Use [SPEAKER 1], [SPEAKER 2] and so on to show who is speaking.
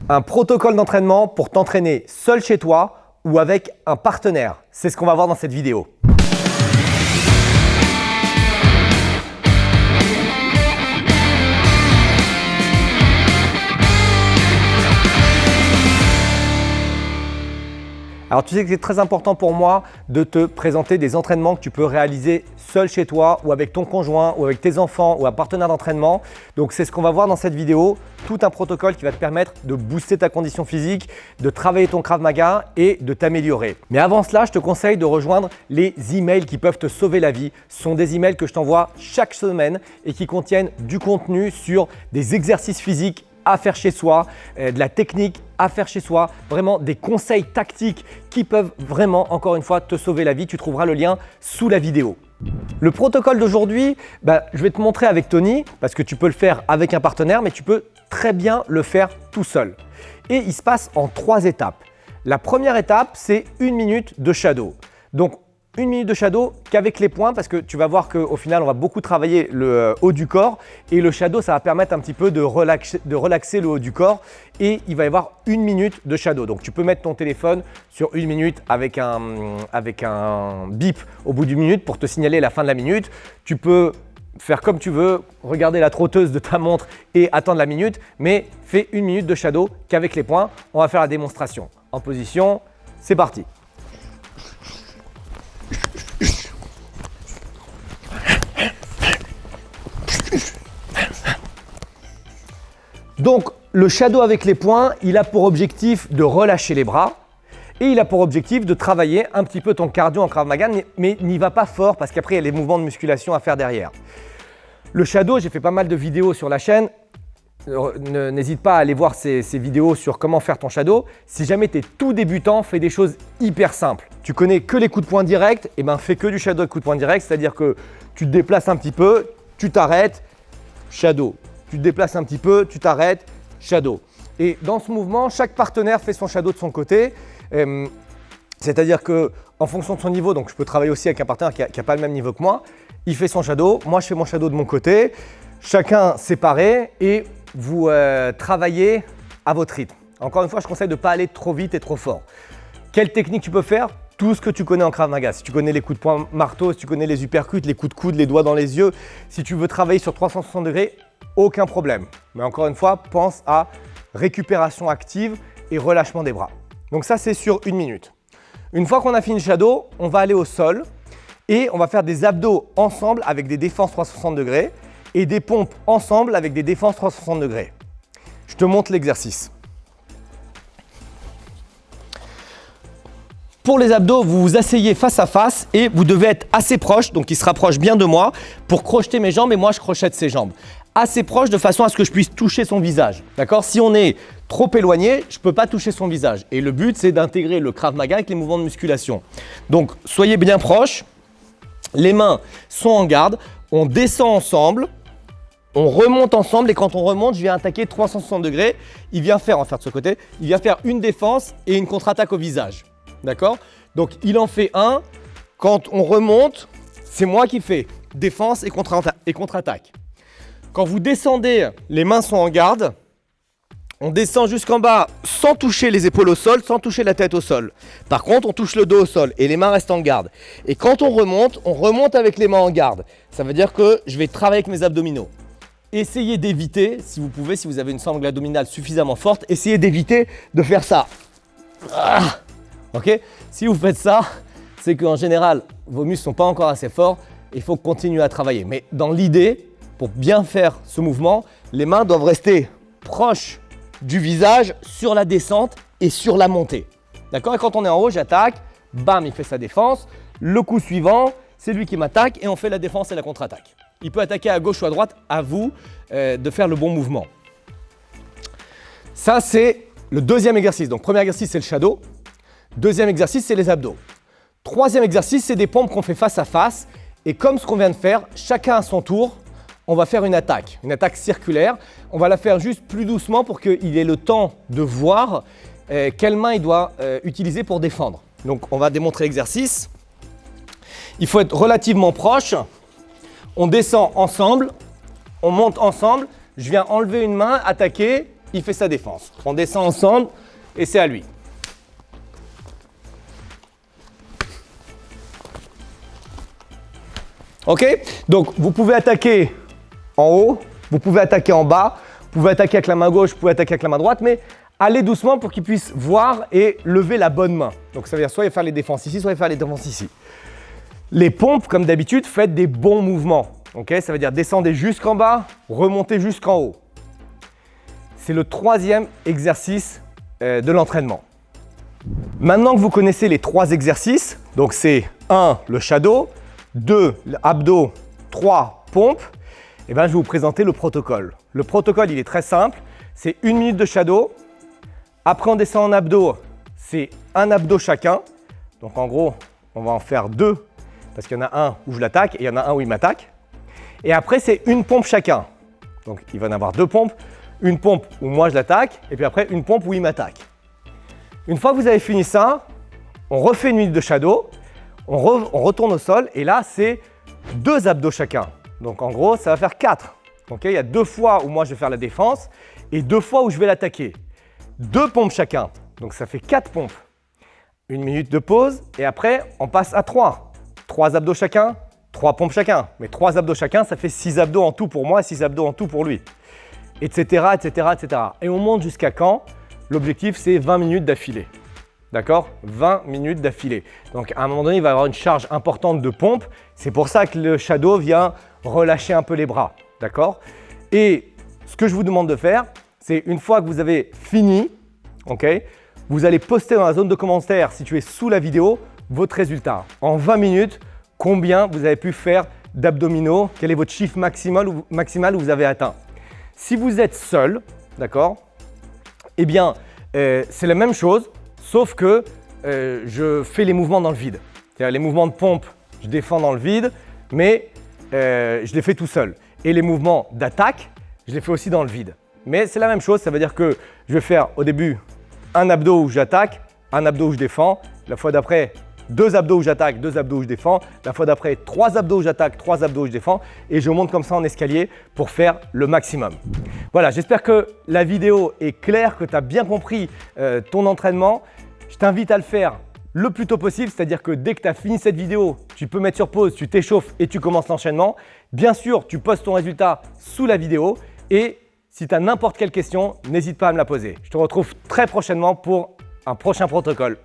[SPEAKER 1] Un protocole d'entraînement pour t'entraîner seul chez toi ou avec un partenaire. C'est ce qu'on va voir dans cette vidéo. Alors tu sais que c'est très important pour moi de te présenter des entraînements que tu peux réaliser seul chez toi ou avec ton conjoint ou avec tes enfants ou un partenaire d'entraînement. Donc c'est ce qu'on va voir dans cette vidéo, tout un protocole qui va te permettre de booster ta condition physique, de travailler ton Krav Maga et de t'améliorer. Mais avant cela, je te conseille de rejoindre les emails qui peuvent te sauver la vie. Ce sont des emails que je t'envoie chaque semaine et qui contiennent du contenu sur des exercices physiques à faire chez soi, de la technique à faire chez soi, vraiment des conseils tactiques qui peuvent vraiment, encore une fois, te sauver la vie. Tu trouveras le lien sous la vidéo. Le protocole d'aujourd'hui, je vais te montrer avec Tony parce que tu peux le faire avec un partenaire, mais tu peux très bien le faire tout seul. Et il se passe en 3 étapes. La première étape, c'est 1 minute de shadow. Donc, 1 minute de shadow qu'avec les poings parce que tu vas voir qu'au final, on va beaucoup travailler le haut du corps et le shadow, ça va permettre un petit peu de relaxer le haut du corps et il va y avoir 1 minute de shadow. Donc, tu peux mettre ton téléphone sur 1 minute avec un bip au bout d'une minute pour te signaler la fin de la minute. Tu peux faire comme tu veux, regarder la trotteuse de ta montre et attendre la minute, mais fais 1 minute de shadow qu'avec les poings. On va faire la démonstration. En position, c'est parti. Donc, le shadow avec les poings, il a pour objectif de relâcher les bras et il a pour objectif de travailler un petit peu ton cardio en Krav Maga, mais n'y va pas fort parce qu'après, il y a les mouvements de musculation à faire derrière. Le shadow, j'ai fait pas mal de vidéos sur la chaîne. N'hésite pas à aller voir ces vidéos sur comment faire ton shadow. Si jamais tu es tout débutant, fais des choses hyper simples. Tu connais que les coups de poing directs, et fais que du shadow avec coups de poing direct, c'est-à-dire que tu te déplaces un petit peu, tu t'arrêtes, shadow. Tu te déplaces un petit peu, tu t'arrêtes, shadow. Et dans ce mouvement, chaque partenaire fait son shadow de son côté. C'est-à-dire qu'en fonction de son niveau, donc je peux travailler aussi avec un partenaire qui n'a pas le même niveau que moi, il fait son shadow, moi je fais mon shadow de mon côté, chacun séparé et vous travaillez à votre rythme. Encore une fois, je conseille de ne pas aller trop vite et trop fort. Quelle technique tu peux faire? Tout ce que tu connais en Krav Maga. Si tu connais les coups de poing marteau, si tu connais les uppercuts, les coups de coude, les doigts dans les yeux, si tu veux travailler sur 360 degrés, aucun problème. Mais encore une fois, pense à récupération active et relâchement des bras. Donc ça, c'est sur 1 minute. Une fois qu'on a fini le shadow, on va aller au sol et on va faire des abdos ensemble avec des défenses 360 degrés et des pompes ensemble avec des défenses 360 degrés. Je te montre l'exercice. Pour les abdos, vous vous asseyez face à face et vous devez être assez proche, donc il se rapproche bien de moi pour crocheter mes jambes et moi je crochette ses jambes. Assez proche de façon à ce que je puisse toucher son visage. D'accord? Si on est trop éloigné, je ne peux pas toucher son visage. Et le but, c'est d'intégrer le Krav Maga avec les mouvements de musculation. Donc, soyez bien proches. Les mains sont en garde. On descend ensemble. On remonte ensemble. Et quand on remonte, je viens attaquer 360 degrés. On va faire de ce côté. Il vient faire une défense et une contre-attaque au visage. D'accord? Donc, il en fait un. Quand on remonte, c'est moi qui fais défense et contre-attaque. Quand vous descendez, les mains sont en garde. On descend jusqu'en bas sans toucher les épaules au sol, sans toucher la tête au sol. Par contre, on touche le dos au sol et les mains restent en garde. Et quand on remonte avec les mains en garde. Ça veut dire que je vais travailler avec mes abdominaux. Essayez d'éviter, si vous pouvez, si vous avez une sangle abdominale suffisamment forte, essayez d'éviter de faire ça. Ok? Si vous faites ça, c'est qu'en général, vos muscles ne sont pas encore assez forts. Il faut continuer à travailler. Mais dans l'idée, pour bien faire ce mouvement, les mains doivent rester proches du visage sur la descente et sur la montée. D'accord? Et quand on est en haut, j'attaque, bam, il fait sa défense. Le coup suivant, c'est lui qui m'attaque et on fait la défense et la contre-attaque. Il peut attaquer à gauche ou à droite, à vous de faire le bon mouvement. Ça, c'est le deuxième exercice. Donc, premier exercice, c'est le shadow. Deuxième exercice, c'est les abdos. Troisième exercice, c'est des pompes qu'on fait face à face. Et comme ce qu'on vient de faire, chacun à son tour, on va faire une attaque circulaire. On va la faire juste plus doucement pour qu'il ait le temps de voir quelle main il doit utiliser pour défendre. Donc, on va démontrer l'exercice. Il faut être relativement proche. On descend ensemble, on monte ensemble. Je viens enlever une main, attaquer, il fait sa défense. On descend ensemble et c'est à lui. Ok? Donc, vous pouvez attaquer en haut, vous pouvez attaquer en bas, vous pouvez attaquer avec la main gauche, vous pouvez attaquer avec la main droite, mais allez doucement pour qu'il puisse voir et lever la bonne main. Donc, ça veut dire soit il va faire les défenses ici, soit il va faire les défenses ici. Les pompes, comme d'habitude, faites des bons mouvements. Okay, ça veut dire descendez jusqu'en bas, remontez jusqu'en haut. C'est le troisième exercice de l'entraînement. Maintenant que vous connaissez les 3 exercices, donc c'est 1, le shadow, 2, abdos, 3, pompes, et bien je vais vous présenter le protocole. Le protocole, il est très simple, c'est 1 minute de shadow. Après, on descend en abdos, c'est 1 abdo chacun. Donc en gros, on va en faire 2, parce qu'il y en a un où je l'attaque et il y en a un où il m'attaque. Et après, c'est 1 pompe chacun. Donc, il va y en avoir 2 pompes. Une pompe où moi je l'attaque et puis après une pompe où il m'attaque. Une fois que vous avez fini ça, on refait 1 minute de shadow, on retourne au sol et là, c'est 2 abdos chacun. Donc, en gros, ça va faire 4. Okay, il y a 2 fois où moi je vais faire la défense et 2 fois où je vais l'attaquer. 2 pompes chacun. Donc, ça fait 4 pompes. 1 minute de pause et après, on passe à 3. 3 abdos chacun. 3 pompes chacun, mais 3 abdos chacun, ça fait 6 abdos en tout pour moi et 6 abdos en tout pour lui, etc., etc., etc. Et on monte jusqu'à quand? L'objectif, c'est 20 minutes d'affilée. D'accord? 20 minutes d'affilée. Donc, à un moment donné, il va y avoir une charge importante de pompe. C'est pour ça que le shadow vient relâcher un peu les bras. D'accord? Et ce que je vous demande de faire, c'est une fois que vous avez fini, okay, vous allez poster dans la zone de commentaires, située sous la vidéo, votre résultat. En 20 minutes, combien vous avez pu faire d'abdominaux, quel est votre chiffre maximal où vous avez atteint. Si vous êtes seul, d'accord, eh bien, c'est la même chose, sauf que je fais les mouvements dans le vide. C'est-à-dire les mouvements de pompe, je défends dans le vide, mais je les fais tout seul. Et les mouvements d'attaque, je les fais aussi dans le vide. Mais c'est la même chose, ça veut dire que je vais faire au début un abdo où j'attaque, un abdo où je défends, la fois d'après, 2 abdos où j'attaque, 2 abdos où je défends. La fois d'après, 3 abdos où j'attaque, 3 abdos où je défends. Et je monte comme ça en escalier pour faire le maximum. Voilà, j'espère que la vidéo est claire, que tu as bien compris ton entraînement. Je t'invite à le faire le plus tôt possible, c'est-à-dire que dès que tu as fini cette vidéo, tu peux mettre sur pause, tu t'échauffes et tu commences l'enchaînement. Bien sûr, tu postes ton résultat sous la vidéo et si tu as n'importe quelle question, n'hésite pas à me la poser. Je te retrouve très prochainement pour un prochain protocole.